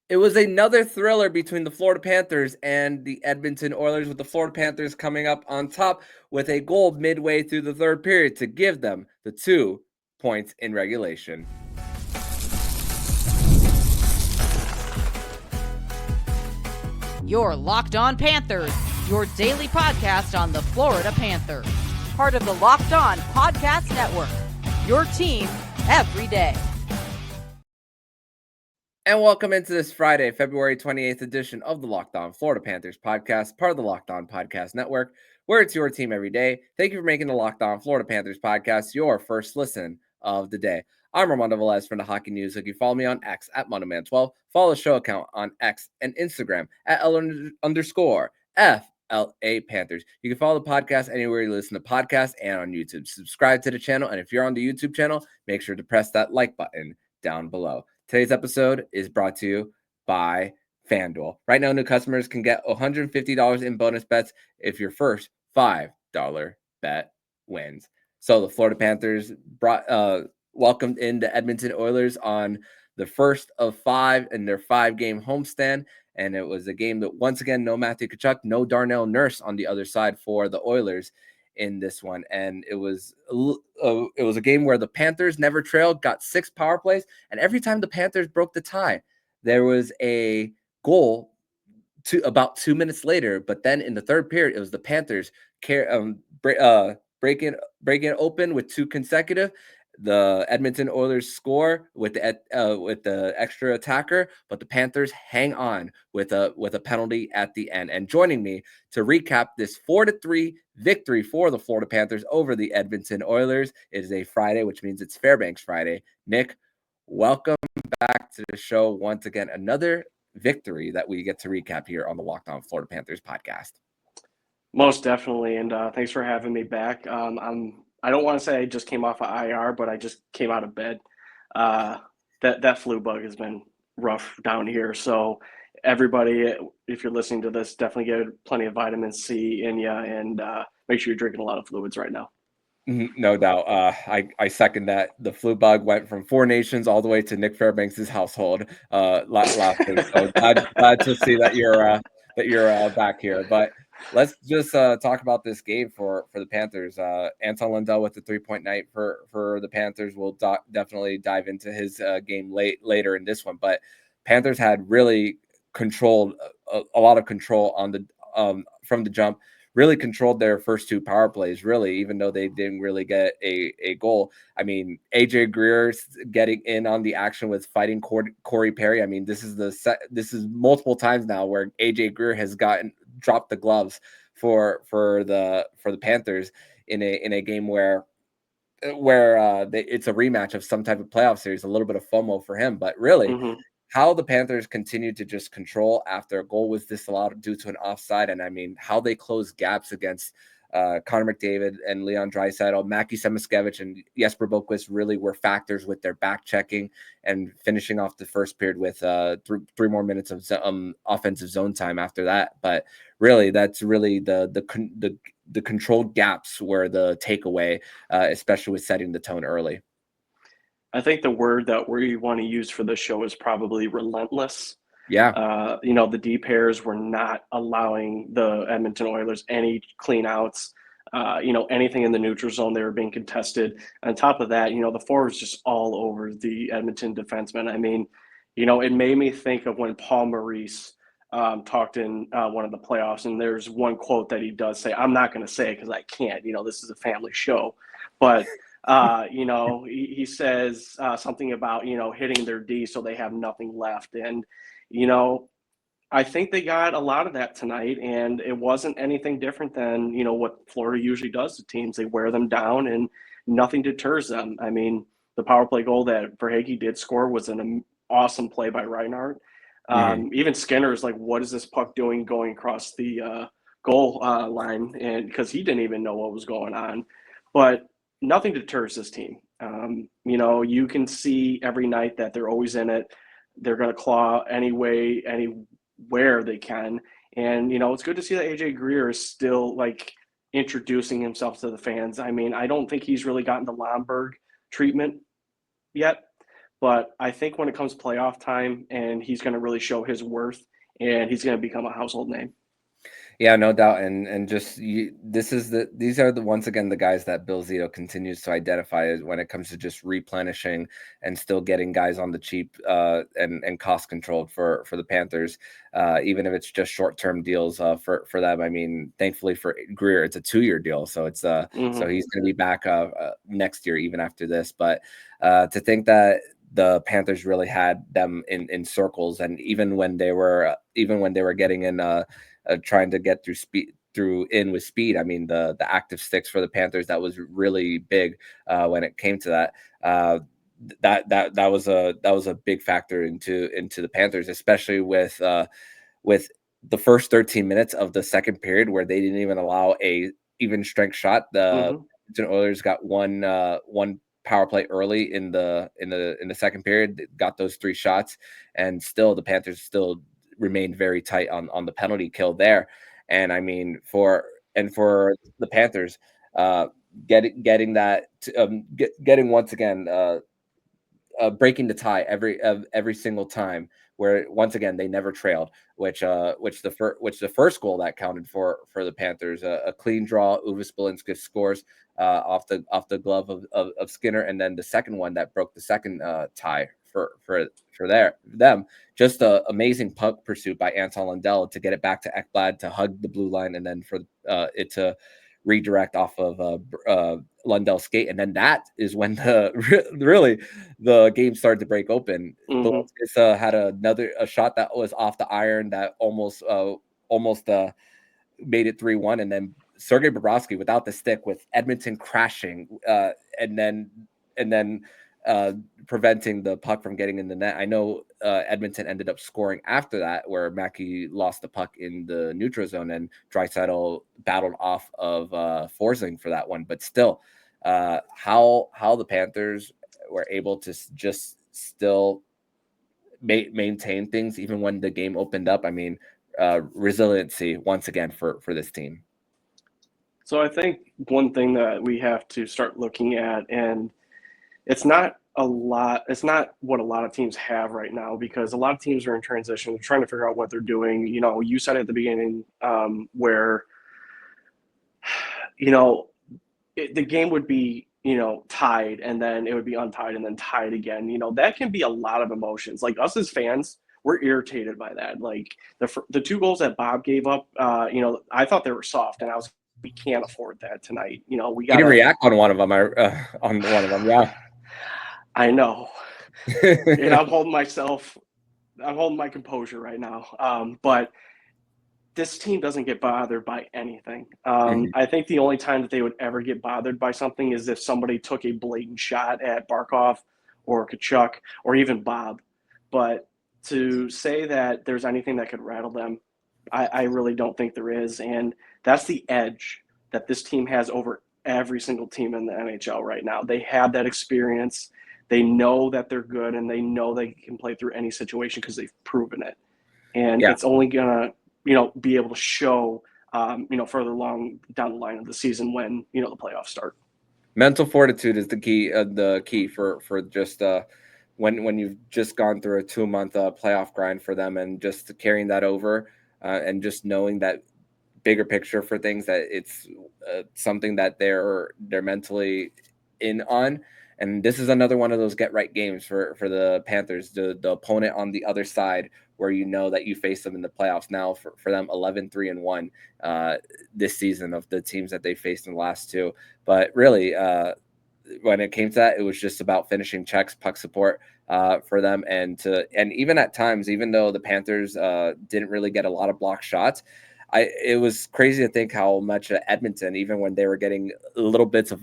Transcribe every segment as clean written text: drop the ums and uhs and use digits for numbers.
It was another thriller between the Florida Panthers and the Edmonton Oilers, with the Florida Panthers coming up on top with a goal midway through the third period to give them the 2 points in regulation. You're Locked On Panthers, your daily podcast on the Florida Panthers. Part of the Locked On Podcast Network, your team every day. And welcome into this Friday, February 28th edition of the Locked On Florida Panthers podcast, part of the Locked On Podcast Network, where it's your team every day. Thank you for making the Locked On Florida Panthers podcast your first listen of the day. I'm Armando Velez from the Hockey News. You can follow me on X at MondoMan12. Follow the show account on X and Instagram at _FLA Panthers. You can follow the podcast anywhere you listen to podcasts and on YouTube. Subscribe to the channel, and if you're on the YouTube channel, make sure to press that like button down below. Today's episode is brought to you by FanDuel. Right now, new customers can get $150 in bonus bets if your first $5 bet wins. So the Florida Panthers welcomed in the Edmonton Oilers on the first of 5 in their 5-game homestand. And it was a game that, once again, no Matthew Tkachuk, no Darnell Nurse on the other side for the Oilers in this one. And it was a game where the Panthers never trailed, got 6 power plays, and every time the Panthers broke the tie, there was a goal about 2 minutes later. But then in the third period, it was the Panthers breaking open with 2 consecutive. The Edmonton Oilers score with the extra attacker, but the Panthers hang on with a penalty at the end. And joining me to recap this 4-3 victory for the Florida Panthers over the Edmonton Oilers, it is a Friday, which means it's Fairbanks Friday. Nick, welcome back to the show once again. Another victory that we get to recap here on the Locked On Florida Panthers podcast. Most definitely, and thanks for having me back. I don't want to say I just came off of IR, but I just came out of bed. That flu bug has been rough down here. So everybody, if you're listening to this, definitely get plenty of vitamin C in you, and make sure you're drinking a lot of fluids right now. No doubt. I second that. The flu bug went from 4 nations all the way to Nich Fairbanks' household last week. So glad to see that you're back here. But let's just talk about this game for the Panthers. Anton Lundell with the 3-point night for the Panthers. We'll definitely dive into his game later in this one. But Panthers had really controlled a lot of control on the from the jump. Really controlled their first 2 power plays, really, even though they didn't really get a goal. I mean, AJ Greer getting in on the action with fighting Corey Perry. I mean, this is multiple times now where AJ Greer has dropped the gloves for the Panthers in a game where it's a rematch of some type of playoff series, a little bit of FOMO for him, but really. How the Panthers continued to just control after a goal was disallowed due to an offside, and I mean how they closed gaps against Connor McDavid and Leon Draisaitl, Mackie Samoskevich, and Jesper Boquist really were factors with their back checking and finishing off the first period with 3 more minutes of offensive zone time after that. But really, that's really the controlled gaps were the takeaway, especially with setting the tone early. I think the word that we want to use for this show is probably relentless. Yeah. The D pairs were not allowing the Edmonton Oilers any clean outs, anything in the neutral zone. They were being contested. On top of that, the forwards just all over the Edmonton defensemen. I mean, it made me think of when Paul Maurice talked in one of the playoffs, and there's one quote that he does say, I'm not going to say it because I can't, this is a family show, but he says something about, hitting their D so they have nothing left. And, I think they got a lot of that tonight, and it wasn't anything different than, what Florida usually does to teams. They wear them down and nothing deters them. I mean, the power play goal that Verhaeghe did score was an awesome play by Reinhart. Even Skinner's like, what is this puck doing going across the goal line? And because he didn't even know what was going on. But nothing deters this team. You can see every night that they're always in it. They're going to claw anywhere they can. And, it's good to see that AJ Greer is still introducing himself to the fans. I mean, I don't think he's really gotten the Lomberg treatment yet, But I think when it comes playoff time, and he's going to really show his worth, and he's going to become a household name. Yeah, no doubt, and these are the once again the guys that Bill Zito continues to identify as when it comes to just replenishing and still getting guys on the cheap and cost controlled for the Panthers, even if it's just short term deals for them. I mean, thankfully for Greer, it's a 2-year deal, so it's so he's going to be back next year even after this. But to think that the Panthers really had them in circles, and even when they were getting in. Trying to get through with speed. I mean, the active sticks for the Panthers, that was really big when it came to that. That was a big factor into the Panthers, especially with the first 13 minutes of the second period where they didn't even allow a even strength shot. The Edmonton Oilers got one power play early in the second period, got those 3 shots, and still the Panthers still remained very tight on the penalty kill there. And I mean, for the Panthers, getting that getting once again breaking the tie every single time, where once again they never trailed, which the first goal that counted for the Panthers, a clean draw, Uwe Smolinski scores off the glove of Skinner, and then the second one that broke the second tie for them. Just an amazing puck pursuit by Anton Lundell to get it back to Ekblad to hug the blue line, and then for it to redirect off of Lundell's skate, and then that is when the game started to break open. Velez had a shot that was off the iron that almost made it 3-1, and then Sergei Bobrovsky without the stick with Edmonton crashing, and then preventing the puck from getting in the net. I know Edmonton ended up scoring after that, where Mackey lost the puck in the neutral zone, and Draisaitl battled off of Forsling for that one. But still, how the Panthers were able to just still maintain things even when the game opened up. I mean, resiliency once again for this team. So I think one thing that we have to start looking at, and it's not what a lot of teams have right now, because a lot of teams are in transition. They're trying to figure out what they're doing. You know, you said at the beginning where, you know, the game would be, you know, tied, and then it would be untied and then tied again. You know, that can be a lot of emotions. Like, us as fans, we're irritated by that. Like the 2 goals that Bob gave up, you know, I thought they were soft, and we can't afford that tonight. You know, we got to react on one of them. On one of them, yeah. I know. And I'm holding my composure right now. But this team doesn't get bothered by anything. I think the only time that they would ever get bothered by something is if somebody took a blatant shot at Barkov or Tkachuk or even Bob. But to say that there's anything that could rattle them, I really don't think there is. And that's the edge that this team has over every single team in the NHL right now. They have that experience. They know that they're good, and they know they can play through any situation because they've proven it. And it's only going to, you know, be able to show, you know, further along down the line of the season when, you know, the playoffs start. Mental fortitude is the key for just when you've just gone through a 2-month playoff grind for them, and just carrying that over, and just knowing that bigger picture for things, that it's something that they're mentally in on. And this is another one of those get right games for the Panthers, the opponent on the other side, where you know that you face them in the playoffs now. For them, 11-3-1 this season of the teams that they faced in the last 2. But really, when it came to that, it was just about finishing checks, puck support for them, and even at times, even though the Panthers didn't really get a lot of block shots, it was crazy to think how much Edmonton, even when they were getting little bits of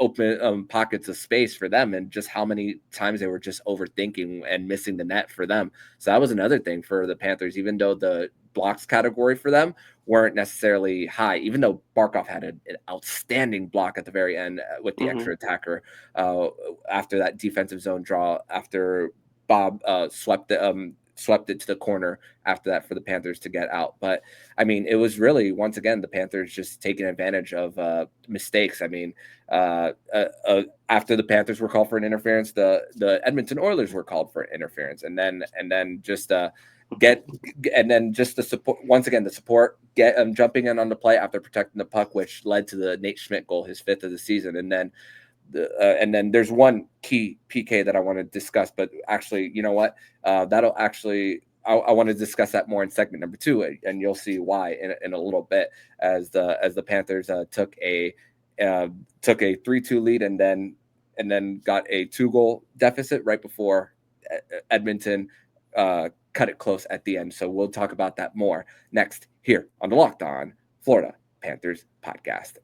open pockets of space for them, and just how many times they were just overthinking and missing the net for them. So that was another thing for the Panthers, even though the blocks category for them weren't necessarily high, even though Barkov had an outstanding block at the very end with the extra attacker after that defensive zone draw, after Bob swept swept it to the corner after that for the Panthers to get out. But I mean, it was really, once again, the Panthers just taking advantage of mistakes. I mean, after the Panthers were called for an interference, the Edmonton Oilers were called for interference, and then just the support, once again, the support jumping in on the play after protecting the puck, which led to the Nate Schmidt goal, his 5th of the season. And then there's one key PK that I want to discuss, but actually, you know what? That'll actually, I want to discuss that more in segment number 2, and you'll see why in a little bit, as the Panthers took a 3-2 lead and then got a 2-goal deficit right before Edmonton cut it close at the end. So we'll talk about that more next here on the Locked On Florida Panthers podcast.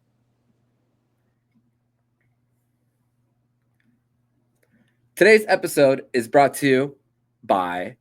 Today's episode is brought to you by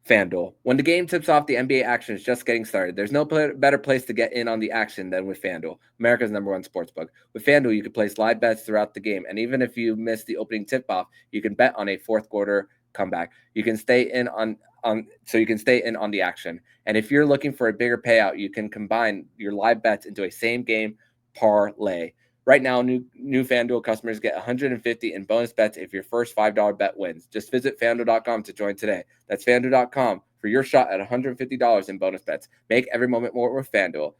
FanDuel. When the game tips off, the NBA action is just getting started. There's no better place to get in on the action than with FanDuel, America's #1 sportsbook. With FanDuel, you can place live bets throughout the game, and even if you miss the opening tip-off, you can bet on a fourth quarter comeback. You can stay in on the action. And if you're looking for a bigger payout, you can combine your live bets into a same-game parlay. Right now, new FanDuel customers get $150 in bonus bets if your first $5 bet wins. Just visit FanDuel.com to join today. That's FanDuel.com for your shot at $150 in bonus bets. Make every moment more with FanDuel,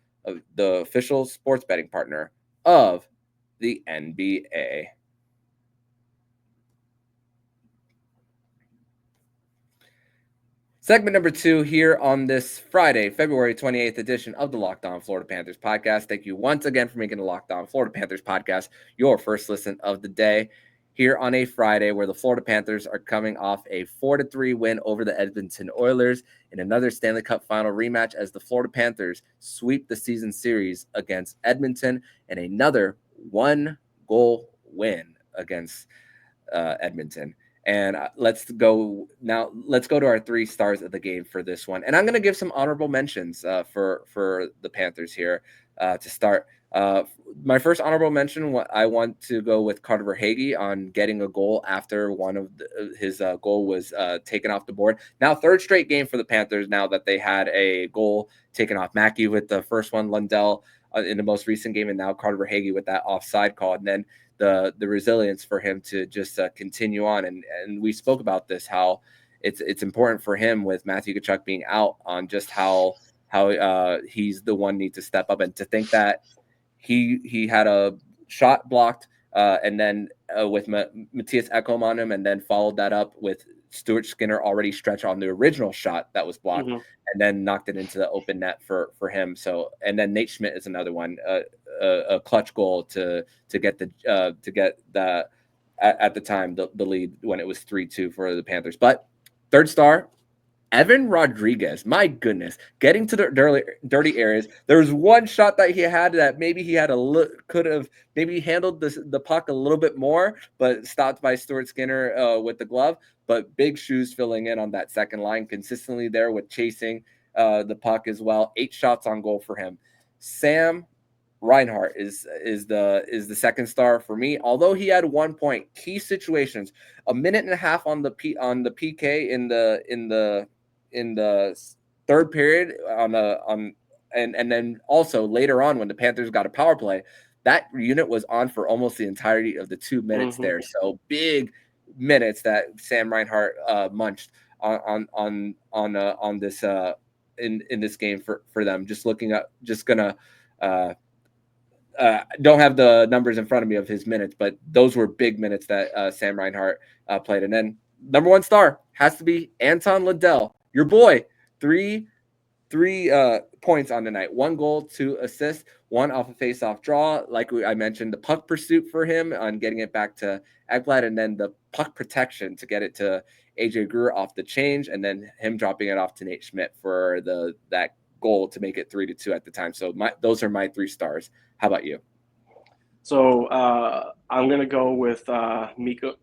the official sports betting partner of the NBA. Segment number 2 here on this Friday, February 28th edition of the Locked On Florida Panthers podcast. Thank you once again for making the Locked On Florida Panthers podcast your first listen of the day here on a Friday, where the Florida Panthers are coming off a 4-3 win over the Edmonton Oilers in another Stanley Cup final rematch, as the Florida Panthers sweep the season series against Edmonton and another 1-goal win against Edmonton. And let's go to our 3 stars of the game for this one. And I'm going to give some honorable mentions for the Panthers here to start. My first honorable mention, I want to go with Carter Verhaeghe on getting a goal after one of his goal was taken off the board. Now, 3rd straight game for the Panthers now that they had a goal taken off. Mackey with the first one, Lundell in the most recent game, and now Carter Verhaeghe with that offside call. And then the resilience for him to just continue on. And we spoke about this, how it's important for him with Matthew Tkachuk being out, on just how he's the one need to step up, and to think that he had a shot blocked and then with Matthias Ekholm on him, and then followed that up with Stuart Skinner already stretched on the original shot that was blocked, and then knocked it into the open net for him. So, and then Nate Schmidt is another one, a clutch goal to get the at the time the lead when it was 3-2 for the Panthers. But 3rd star, Evan Rodriguez, my goodness, getting to the dirty areas. There was one shot that he had that maybe he had could have maybe handled the puck a little bit more, but stopped by Stuart Skinner with the glove. But big shoes filling in on that second line, consistently there with chasing the puck as well. 8 shots on goal for him. Sam Reinhart is the 2nd star for me. Although he had 1 point, key situations, a minute and a half on the PK in the 3rd period and then also later on when the Panthers got a power play, that unit was on for almost the entirety of the 2 minutes there. So big minutes that Sam Reinhart munched on this in this game for them. Don't have the numbers in front of me of his minutes, but those were big minutes that Sam Reinhart played. And then number 1 star has to be Anton Lundell, your boy. 3 points on the night, 1 goal, 2 assists, 1 off a face-off draw. Like I mentioned, the puck pursuit for him on getting it back to Ekblad, and then the puck protection to get it to AJ Greer off the change, and then him dropping it off to Nate Schmidt for that goal to make it 3-2 at the time. So those are my 3 stars. How about you? So I'm going to go with Niko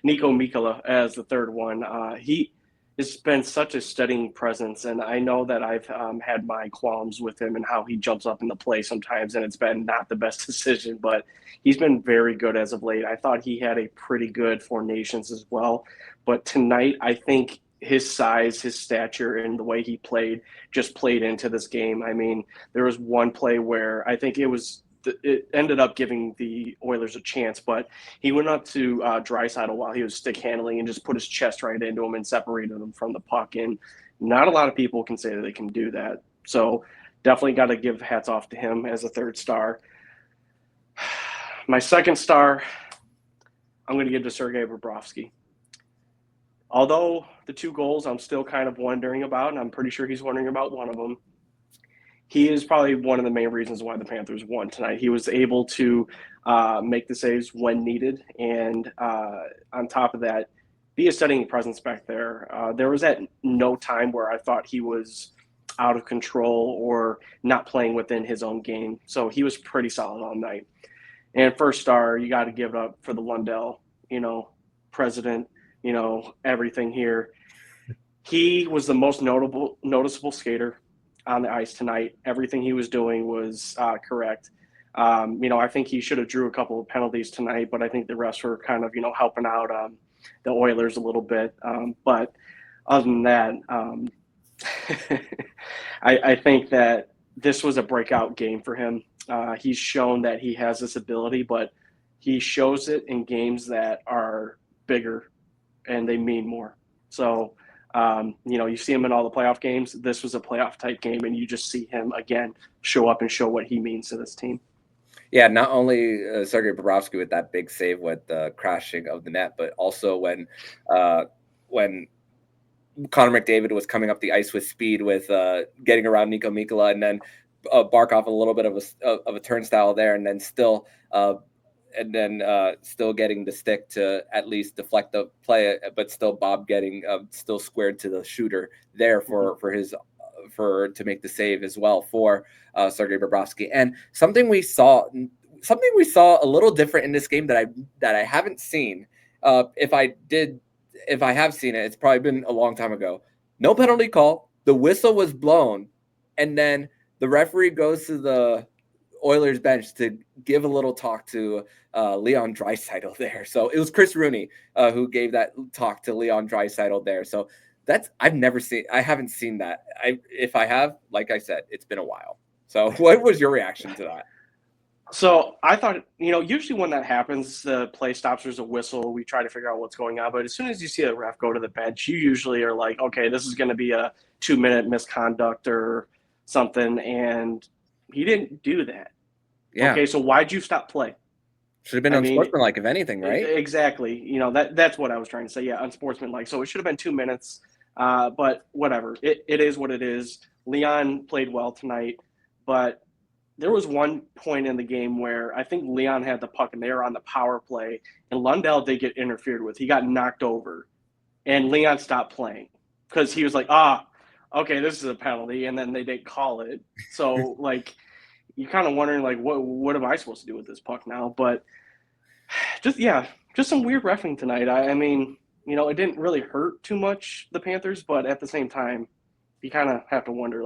Mikkola as the 3rd one. He has been such a steadying presence, and I know that I've had my qualms with him and how he jumps up in the play sometimes, and it's been not the best decision, but he's been very good as of late. I thought he had a pretty good 4 Nations as well, but tonight I think his size, his stature, and the way he played just played into this game. I mean, there was one play where I think it ended up giving the Oilers a chance, but he went up to Draisaitl while he was stick handling and just put his chest right into him and separated him from the puck. And not a lot of people can say that they can do that. So definitely got to give hats off to him as a third star. My second star, I'm going to give to Sergei Bobrovsky. Although the 2 goals I'm still kind of wondering about, and I'm pretty sure he's wondering about one of them, he is probably one of the main reasons why the Panthers won tonight. He was able to make the saves when needed, and on top of that, be a steadying presence back there. There was at no time where I thought he was out of control or not playing within his own game. So he was pretty solid all night. And first star, you got to give it up for the Lundell, president, everything here. He was the most noticeable skater on the ice tonight. Everything he was doing was correct. I think he should have drew a couple of penalties tonight, but I think the refs were kind of, helping out the Oilers a little bit. But other than that, I think that this was a breakout game for him. He's shown that he has this ability, but he shows it in games that are bigger and they mean more. So, you see him in all the playoff games. This was a playoff type game, and you just see him again show up and show what he means to this team. Yeah, not only Sergei Bobrovsky with that big save with the crashing of the net, but also when Connor McDavid was coming up the ice with speed, with getting around Nico Mikkola, and then Barkov a little bit of a turnstile there, and then still getting the stick to at least deflect the play, but still Bob getting still squared to the shooter there to make the save as well for Sergei Bobrovsky. And something we saw a little different in this game that I haven't seen. If I have seen it, it's probably been a long time ago. No penalty call. The whistle was blown, and then the referee goes to the Oilers bench to give a little talk to Leon Draisaitl there. So it was Chris Rooney who gave that talk to Leon Draisaitl there. So I haven't seen that. If I have, like I said, it's been a while. So what was your reaction to that? So I thought, usually when that happens, the play stops, there's a whistle, we try to figure out what's going on. But as soon as you see a ref go to the bench, you usually are like, okay, this is going to be a 2-minute misconduct or something. And he didn't do that. Yeah. Okay, so why'd you stop play? Should have been unsportsmanlike, if anything, right? Exactly. That's what I was trying to say. Yeah, unsportsmanlike. So it should have been 2 minutes. But whatever. It is what it is. Leon played well tonight, but there was one point in the game where I think Leon had the puck and they were on the power play, and Lundell did get interfered with. He got knocked over, and Leon stopped playing because he was like, okay, this is a penalty, and then they didn't call it. So, you're kind of wondering, what am I supposed to do with this puck now? But just some weird reffing tonight. I mean, it didn't really hurt too much, the Panthers, but at the same time, you kind of have to wonder,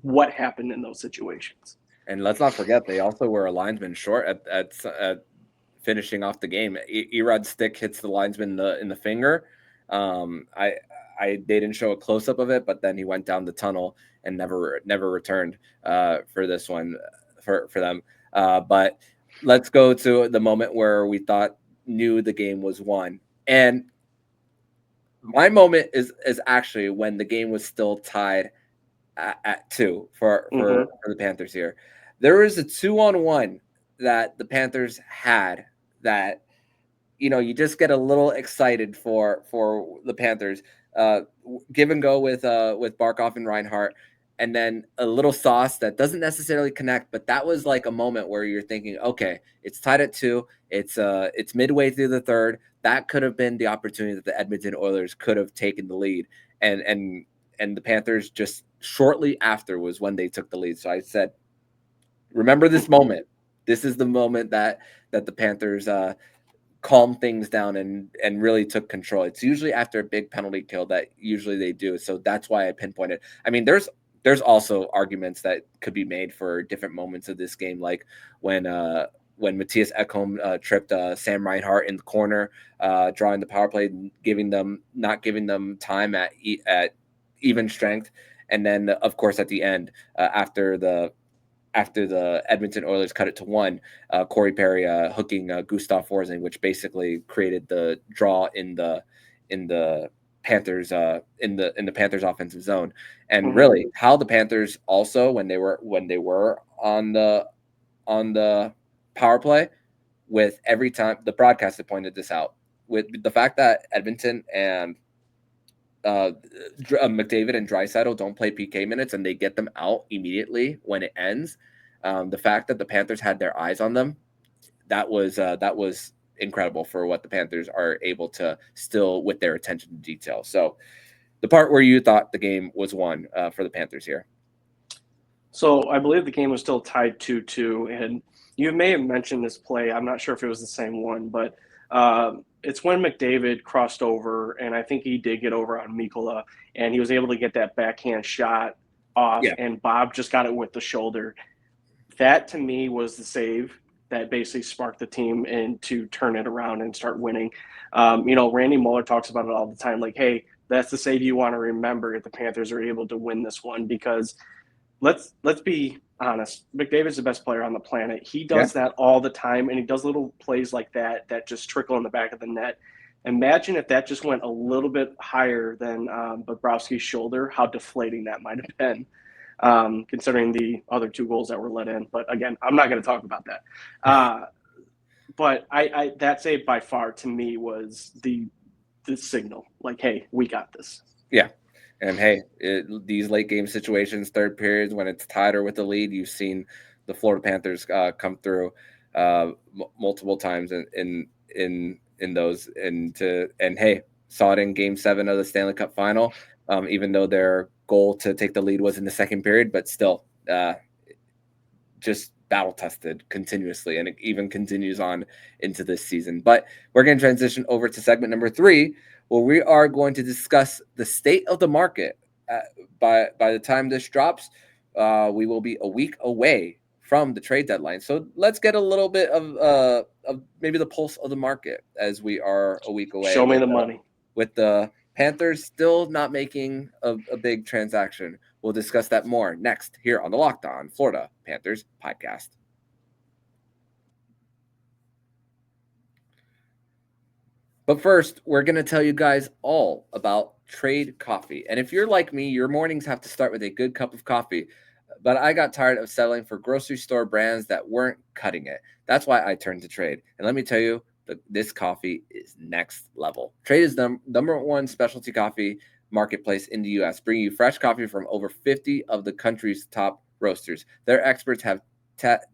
what happened in those situations. And let's not forget, they also were a linesman short at finishing off the game. Erod's stick hits the linesman in the finger. They didn't show a close up of it, but then he went down the tunnel and never returned for this one for them. But let's go to the moment where we knew the game was won. And my moment is actually when the game was still tied at 2 for the Panthers here. There was a 2-on-1 that the Panthers had that, you just get a little excited for the Panthers. Give and go with Barkov and Reinhart, and then a little sauce that doesn't necessarily connect, but that was like a moment where you're thinking, okay, it's tied at 2. It's midway through the third. That could have been the opportunity that the Edmonton Oilers could have taken the lead, and the Panthers just shortly after was when they took the lead. So I said, remember this moment. This is the moment that the Panthers calmed things down and really took control. It's usually after a big penalty kill that usually they do. So that's why I pinpointed. I mean, there's also arguments that could be made for different moments of this game, like when when Matthias Ekholm tripped Sam Reinhart in the corner, drawing the power play, not giving them time at even strength, and then of course at the end after the Edmonton Oilers cut it to 1, Corey Perry hooking Gustav Forsling, which basically created the draw in the Panthers in the Panthers offensive zone. And really how the Panthers also when they were on the power play, with every time the broadcast had pointed this out, with the fact that Edmonton and McDavid and Draisaitl don't play PK minutes and they get them out immediately when it ends. The fact that the Panthers had their eyes on them, that was incredible for what the Panthers are able to still with their attention to detail. So the part where you thought the game was won for the Panthers here. So I believe the game was still tied 2-2, and you may have mentioned this play. I'm not sure if it was the same one, but it's when McDavid crossed over, and I think he did get over on Mikkola, and he was able to get that backhand shot off, and Bob just got it with the shoulder. That, to me, was the save that basically sparked the team and to turn it around and start winning. Randy Mueller talks about it all the time, like, hey, that's the save you want to remember if the Panthers are able to win this one, because let's be honest, McDavid's the best player on the planet. He does that all the time, and he does little plays like that just trickle in the back of the net. Imagine if that just went a little bit higher than Bobrovsky's shoulder, how deflating that might have been, considering the other 2 goals that were let in. But again, I'm not going to talk about that. But I that save by far to me was the signal, like, hey, we got this. Yeah. And hey, these late game situations, third periods, when it's tied or with the lead, you've seen the Florida Panthers come through multiple times in those, and hey, saw it in Game 7 of the Stanley Cup Final. Even though their goal to take the lead was in the second period, but still, just battle tested continuously, and it even continues on into this season. But we're going to transition over to segment number 3. Well, we are going to discuss the state of the market. By the time this drops, we will be a week away from the trade deadline. So let's get a little bit of maybe the pulse of the market as we are a week away. Show me the money. With the Panthers still not making a big transaction. We'll discuss that more next here on the Locked On Florida Panthers podcast. But first, we're going to tell you guys all about Trade Coffee. And if you're like me, your mornings have to start with a good cup of coffee. But I got tired of settling for grocery store brands that weren't cutting it. That's why I turned to Trade. And let me tell you, this coffee is next level. Trade is the number 1 specialty coffee marketplace in the U.S., bringing you fresh coffee from over 50 of the country's top roasters. Their experts have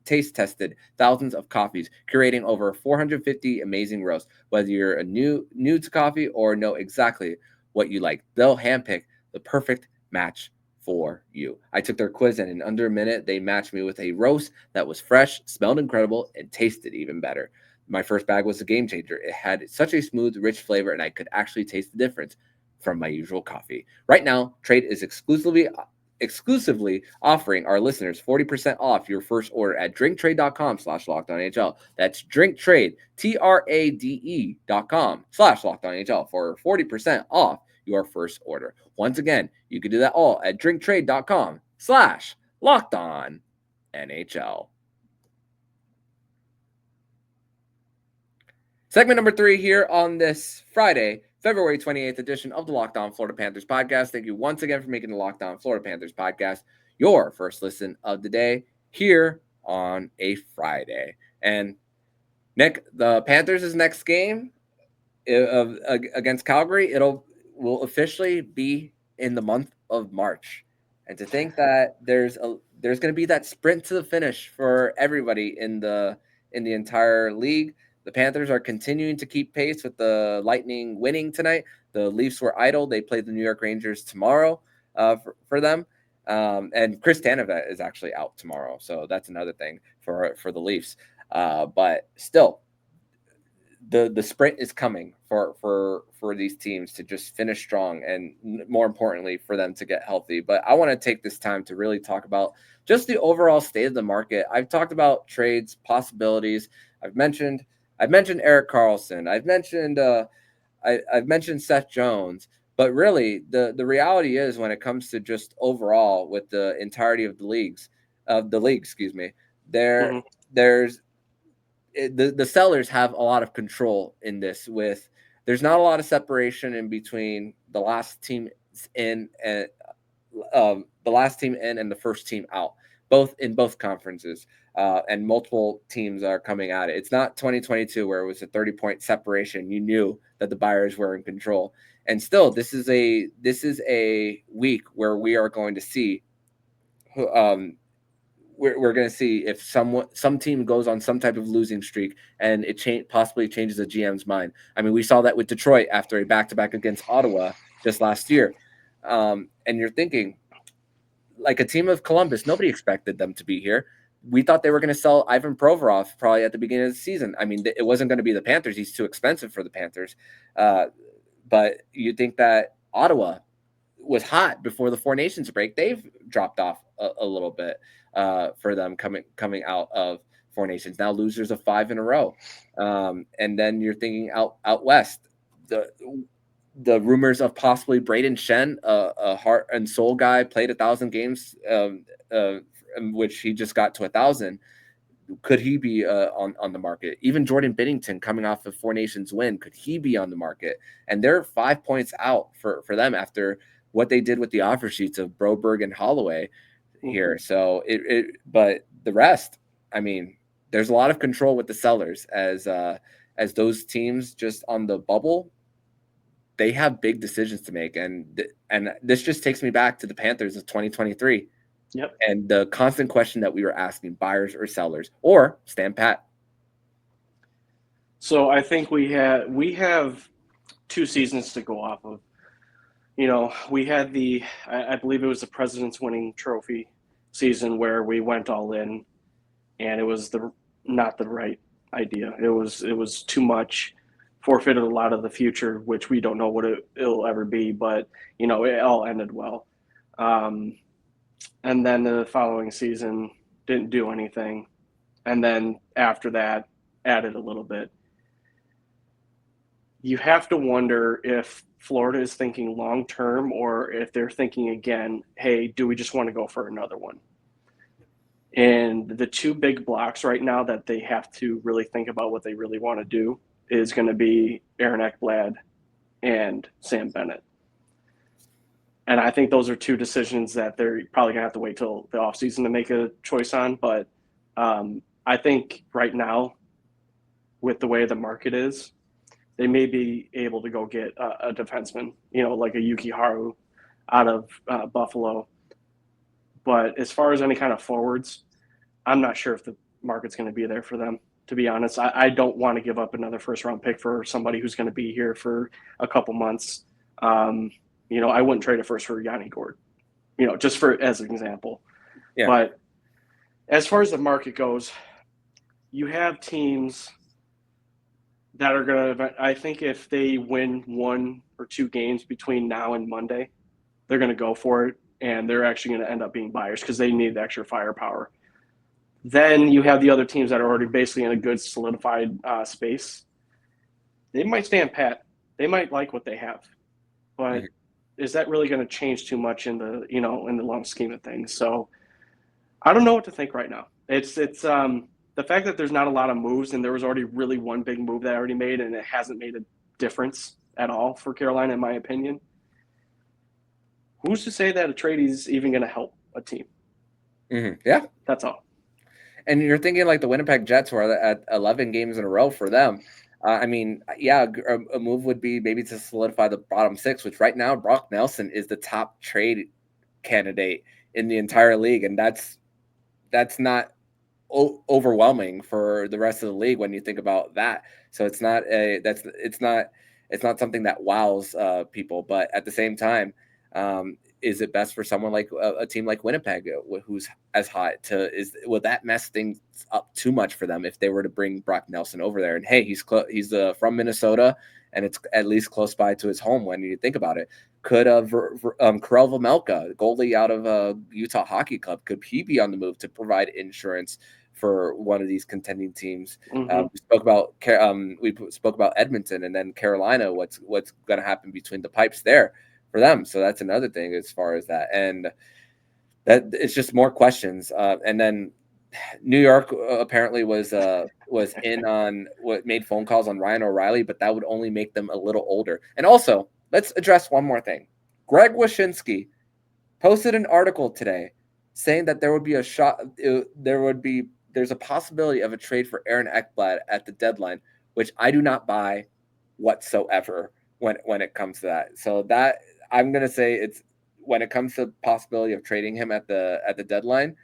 taste tested thousands of coffees, curating over 450 amazing roasts. Whether you're a new to coffee or know exactly what you like, they'll handpick the perfect match for you. I took their quiz, and in under a minute, they matched me with a roast that was fresh, smelled incredible, and tasted even better. My first bag was a game changer. It had such a smooth, rich flavor, and I could actually taste the difference from my usual coffee. Right now, Trade is exclusively offering our listeners 40% off your first order at drinktrade.com/LockedOnNHL. That's drinktrade, TRADE.com/LockedOnNHL for 40% off your first order. Once again, you can do that all at drinktrade.com/LockedOnNHL. Segment number 3 here on this Friday, February 28th edition of the Locked On Florida Panthers podcast. Thank you once again for making the Locked On Florida Panthers podcast your first listen of the day here on a Friday. And Nick, the Panthers' next game against Calgary, will officially be in the month of March. And to think that there's going to be that sprint to the finish for everybody in the entire league. The Panthers are continuing to keep pace with the Lightning winning tonight. The Leafs were idle. They play the New York Rangers tomorrow for them. And Chris Tanev is actually out tomorrow. So that's another thing for the Leafs. But still, the sprint is coming for these teams to just finish strong, and more importantly for them to get healthy. But I want to take this time to really talk about just the overall state of the market. I've talked about trades, possibilities. I've mentioned Erik Karlsson. I've mentioned Seth Jones. But really, the reality is, when it comes to just overall with the entirety of the league, excuse me, Mm-hmm. there's the sellers have a lot of control in this. With there's not a lot of separation in between the last team in and the first team out, both in both conferences, and multiple teams are coming at it. It's not 2022 where it was a 30-point separation. You knew that the buyers were in control, and still, this is a week where we are going to see. We're going to see if some team goes on some type of losing streak, and it possibly changes the GM's mind. I mean, we saw that with Detroit after a back-to-back against Ottawa just last year. And you're thinking, like a team of Columbus, nobody expected them to be here. We thought they were going to sell Ivan Provorov probably at the beginning of the season. I mean, it wasn't going to be the Panthers. He's too expensive for the Panthers. But you think that Ottawa was hot before the Four Nations break. They've dropped off a little bit for them coming out of Four Nations. Now losers of 5 in a row. And then you're thinking out west, the rumors of possibly Braden Shen, a heart and soul guy, played 1,000 games, which he just got to 1,000. Could he be on the market? Even Jordan Binnington, coming off a Four Nations win, could he be on the market? And they're 5 points out for them after what they did with the offer sheets of Broberg and Holloway here. So but the rest, I mean, there's a lot of control with the sellers as those teams just on the bubble, they have big decisions to make. And this just takes me back to the Panthers of 2023. Yep. And the constant question that we were asking, buyers or sellers, or stand pat. So I think we have 2 seasons to go off of. You know, we had I believe it was the President's winning trophy season where we went all in, and it was not the right idea. It was too much, forfeited a lot of the future, which we don't know what it'll ever be, but, you know, it all ended well. And then the following season didn't do anything. And then after that, added a little bit. You have to wonder if Florida is thinking long term, or if they're thinking again, hey, do we just want to go for another one? And the 2 big blocks right now that they have to really think about what they really want to do is going to be Aaron Ekblad and Sam Bennett. And I think those are 2 decisions that they're probably going to have to wait till the offseason to make a choice on. But I think right now, with the way the market is, they may be able to go get a defenseman, you know, like a Yuki Haru out of Buffalo. But as far as any kind of forwards, I'm not sure if the market's going to be there for them, to be honest. I don't want to give up another first-round pick for somebody who's going to be here for a couple months. You know, I wouldn't trade a first for Yanni Gord, you know, just as an example. Yeah. But as far as the market goes, you have teams that are going to – I think if they win 1 or 2 games between now and Monday, they're going to go for it, and they're actually going to end up being buyers because they need the extra firepower. Then you have the other teams that are already basically in a good solidified space. They might stand pat. They might like what they have. But is that really going to change too much in the long scheme of things? So I don't know what to think right now. It's the fact that there's not a lot of moves, and there was already really one big move that I already made, and it hasn't made a difference at all for Carolina, in my opinion. Who's to say that a trade is even going to help a team? Mm-hmm. Yeah. That's all. And you're thinking like the Winnipeg Jets, who are at 11 games in a row for them. I mean, yeah, a move would be maybe to solidify the bottom 6, which right now Brock Nelson is the top trade candidate in the entire league, and that's not overwhelming for the rest of the league when you think about that. So it's not something that wows people, but at the same time, is it best for someone like a team like Winnipeg, who's as hot? Will that mess things up too much for them if they were to bring Brock Nelson over there? And hey, he's from Minnesota, and it's at least close by to his home when you think about it. Could Karel Vejmelka, goalie out of Utah Hockey Club, could he be on the move to provide insurance for one of these contending teams? Mm-hmm. We spoke about Edmonton, and then Carolina. What's going to happen between the pipes there for them? So that's another thing as far as that, and that it's just more questions. And then New York apparently was in on what made phone calls on Ryan O'Reilly, but that would only make them a little older. And also, let's address one more thing. Greg Wyshynski posted an article today saying that there's a possibility of a trade for Aaron Ekblad at the deadline, which I do not buy whatsoever when it comes to that. So that I'm going to say it's when it comes to the possibility of trading him at the deadline,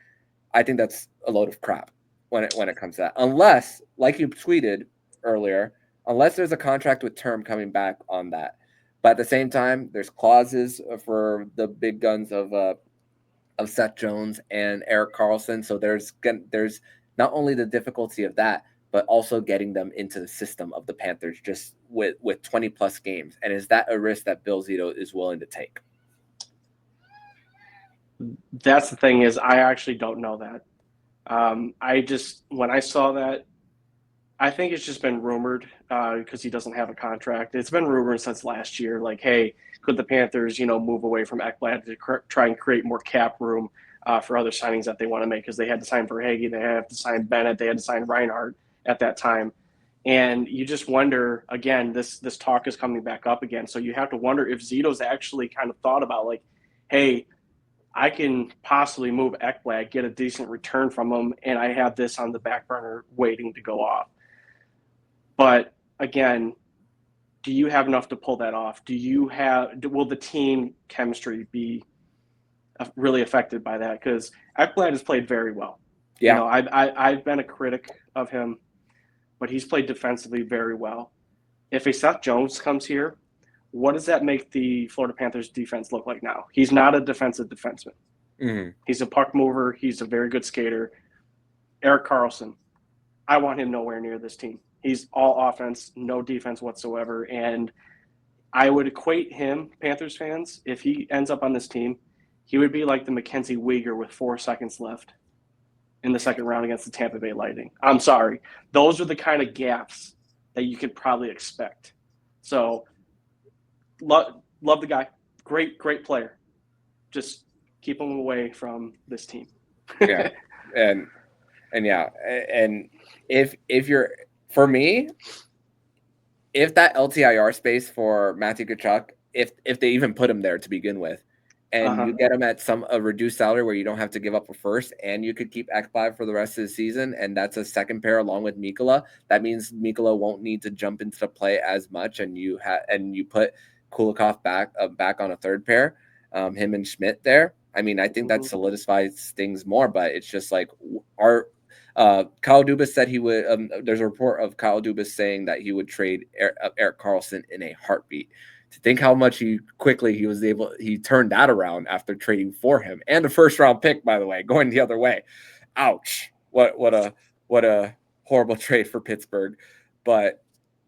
I think that's a load of crap when it comes to that. Unless, like you tweeted earlier, unless there's a contract with term coming back on that. But at the same time, there's clauses for the big guns of Seth Jones and Erik Karlsson. So there's not only the difficulty of that, but also getting them into the system of the Panthers just with 20 plus games. And is that a risk that Bill Zito is willing to take? That's the thing is I actually don't know that. When I saw that, I think it's just been rumored because he doesn't have a contract. It's been rumored since last year, like, hey, could the Panthers, move away from Ekblad to try and create more cap room for other signings that they want to make, because they had to sign Verhaeghe, they had to sign Bennett, they had to sign Reinhart at that time. And you just wonder, again, this talk is coming back up again. So you have to wonder if Zito's actually kind of thought about, like, hey, I can possibly move Ekblad, get a decent return from him, and I have this on the back burner waiting to go off. But again, do you have enough to pull that off? Will the team chemistry be really affected by that? Because Ekblad has played very well. Yeah. I've been a critic of him, but he's played defensively very well. If a Seth Jones comes here, what does that make the Florida Panthers defense look like now? He's not a defensive defenseman. Mm-hmm. He's a puck mover. He's a very good skater. Erik Karlsson, I want him nowhere near this team. He's all offense, no defense whatsoever. And I would equate him, Panthers fans, if he ends up on this team, he would be like the Mackenzie Weegar with 4 seconds left in the second round against the Tampa Bay Lightning. I'm sorry. Those are the kind of gaps that you could probably expect. So love the guy. Great player. Just keep him away from this team. Yeah. And yeah. And if you're, for me, if that LTIR space for Matthew Tkachuk, if they even put him there to begin with, and you get him at a reduced salary where you don't have to give up a first, and you could keep Ekblad for the rest of the season, and that's a second pair along with Mikkola, that means Mikkola won't need to jump into the play as much, and you put Kulikov back on a third pair, him and Schmidt there. I mean, I think that solidifies things more, but it's just like Kyle Dubas said he would. There's a report of Kyle Dubas saying that he would trade Erik Karlsson in a heartbeat. To think how much he turned that around after trading for him and a first round pick, by the way, going the other way. Ouch! What a horrible trade for Pittsburgh. But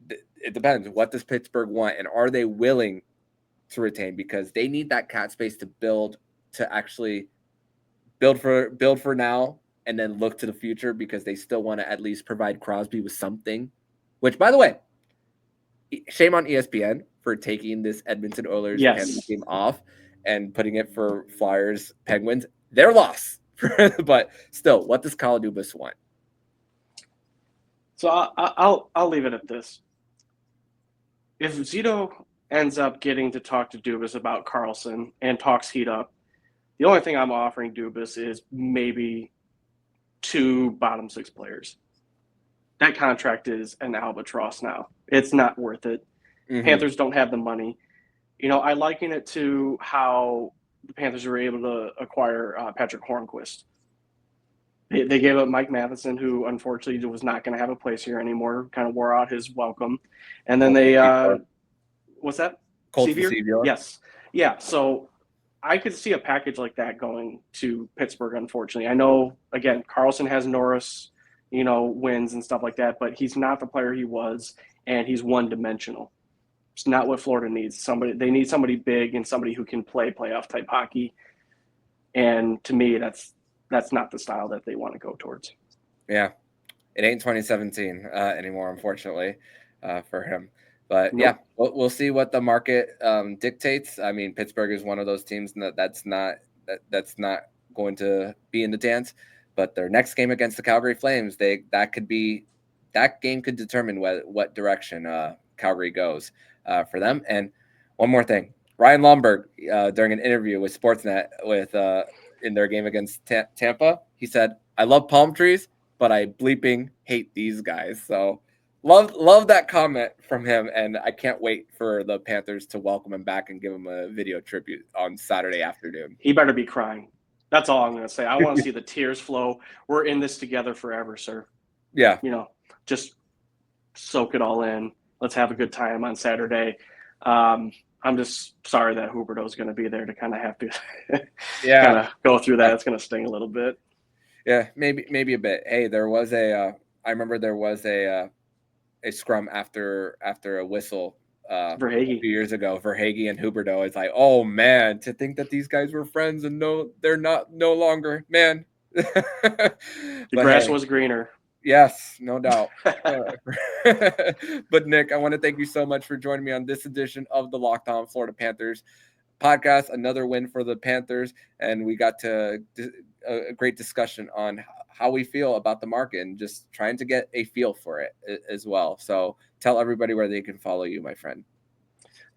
it depends. What does Pittsburgh want, and are they willing to retain? Because they need that cap space to actually build for now, and then look to the future, because they still want to at least provide Crosby with something. Which, by the way, shame on ESPN for taking this Edmonton Oilers game off and putting it for Flyers Penguins. Their loss. But still, what does Kyle Dubas want? So I'll leave it at this. If Zito ends up getting to talk to Dubas about Karlsson and talks heat up, the only thing I'm offering Dubas is maybe 2 bottom 6 players. That contract is an albatross now. It's not worth it. Mm-hmm. Panthers don't have the money. I liken it to how the Panthers were able to acquire Patrick Hornquist. They gave up Mike Matheson, who unfortunately was not going to have a place here anymore, kind of wore out his welcome. And then what's that? Colton Sevier. Yes. Yeah. So I could see a package like that going to Pittsburgh, unfortunately. I know, again, Carlson has Norris, wins and stuff like that, but he's not the player he was, and he's one-dimensional. It's not what Florida needs. They need somebody big and somebody who can play playoff type hockey. And to me, that's not the style that they want to go towards. Yeah, it ain't 2017 anymore, unfortunately, for him. But Nope. yeah, we'll see what the market dictates. I mean, Pittsburgh is one of those teams that's not going to be in the dance. But their next game against the Calgary Flames, that game could determine what direction Calgary goes for them. And one more thing, Ryan Lomberg, during an interview with Sportsnet in their game against Tampa, he said, "I love palm trees, but I bleeping hate these guys." So love that comment from him, and I can't wait for the Panthers to welcome him back and give him a video tribute on Saturday afternoon. He better be crying. That's all I'm going to say. I want to see the tears flow. We're in this together forever, sir. Yeah. Just soak it all in. Let's have a good time on Saturday. I'm just sorry that Huberdeau's going to be there to kind of have to kind of go through that. It's going to sting a little bit. Yeah, maybe a bit. Hey, I remember there was a scrum after a whistle Verhaeghe. a few years ago. Verhaeghe and Huberdeau. It's like, oh man, to think that these guys were friends and they're no longer, man. The grass was greener. Yes, no doubt. But Nick, I want to thank you so much for joining me on this edition of the Locked On Florida Panthers podcast. Another win for the Panthers, and we got to a great discussion on how we feel about the market and just trying to get a feel for it as well. So tell everybody where they can follow you, my friend.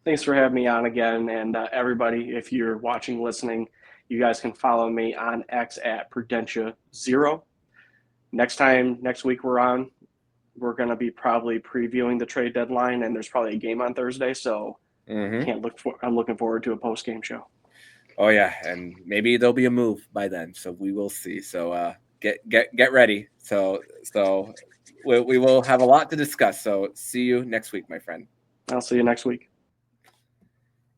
Thanks for having me on again. And everybody, if you're watching, listening, you guys can follow me on X at Prudentia0. Next week we're going to be probably previewing the trade deadline, and there's probably a game on Thursday. So I'm looking forward to a post-game show. Oh yeah. And maybe there'll be a move by then. So we will see. So get ready. So we will have a lot to discuss. So see you next week, my friend. I'll see you next week.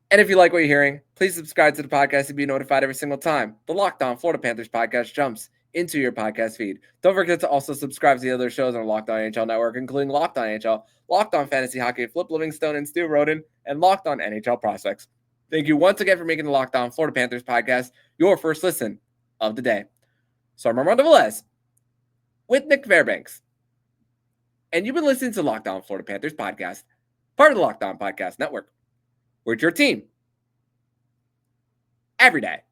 And if you like what you're hearing, please subscribe to the podcast to be notified every single time the Locked On Florida Panthers podcast jumps into your podcast feed. Don't forget to also subscribe to the other shows on the Locked On NHL Network, including Locked On NHL, Locked On Fantasy Hockey, Flip Livingstone and Stu Roden, and Locked On NHL Prospects. Thank you once again for making the Locked On Florida Panthers podcast your first listen of the day. So I'm Armando Velez with Nich Fairbanks, and you've been listening to Locked On Florida Panthers podcast, part of the Locked On Podcast Network. We're your team every day.